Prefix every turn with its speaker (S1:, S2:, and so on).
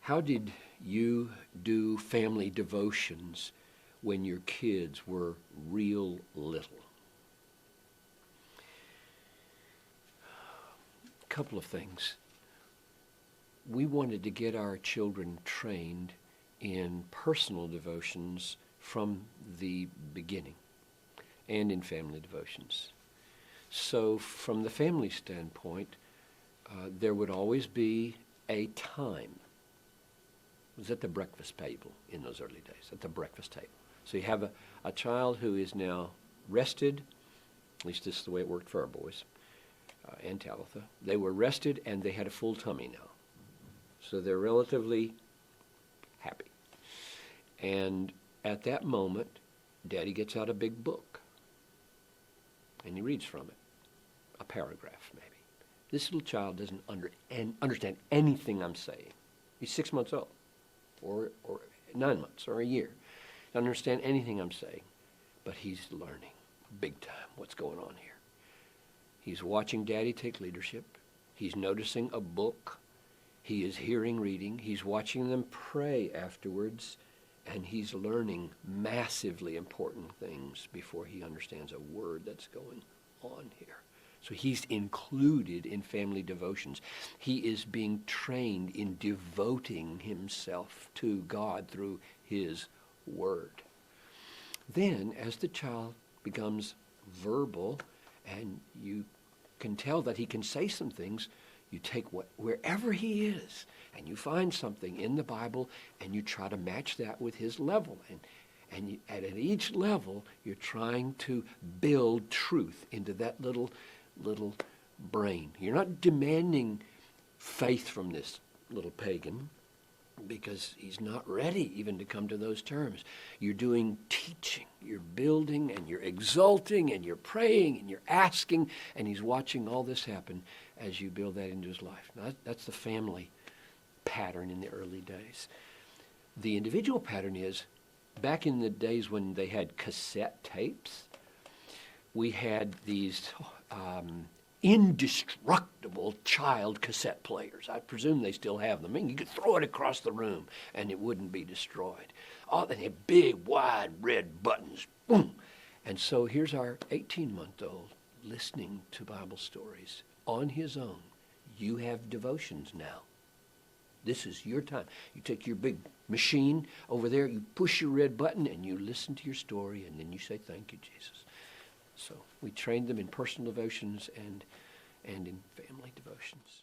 S1: How did you do family devotions when your kids were real little? A couple of things. We wanted to get our children trained in personal devotions from the beginning and in family devotions. So from the family standpoint, there would always be a time. It was at the breakfast table in those early days, at the breakfast table. So you have a child who is now rested, at least this is the way it worked for our boys, and Talitha. They were rested and they had a full tummy now. So they're relatively happy. And at that moment, Daddy gets out a big book and he reads from it, a paragraph maybe. This little child doesn't understand anything I'm saying. He's 6 months old, or 9 months, or a year. Doesn't understand anything I'm saying, but he's learning big time what's going on here. He's watching Daddy take leadership. He's noticing a book. He is hearing reading. He's watching them pray afterwards, and he's learning massively important things before he understands a word that's going on here. So he's included in family devotions. He is being trained in devoting himself to God through his word. Then, as the child becomes verbal, and you can tell that he can say some things, you take wherever he is, and you find something in the Bible, and you try to match that with his level. And at each level, you're trying to build truth into that little brain. You're not demanding faith from this little pagan because he's not ready even to come to those terms. You're doing teaching. You're building and you're exalting and you're praying and you're asking, and he's watching all this happen as you build that into his life. Now, that's the family pattern in the early days. The individual pattern is, back in the days when they had cassette tapes, we had these indestructible child cassette players. I presume they still have them. I mean, you could throw it across the room and it wouldn't be destroyed. Oh, they had big, wide, red buttons. Boom! And so here's our 18-month-old listening to Bible stories on his own. You have devotions now. This is your time. You take your big machine over there, you push your red button, and you listen to your story, and then you say, "Thank you, Jesus." So we trained them in personal devotions and in family devotions.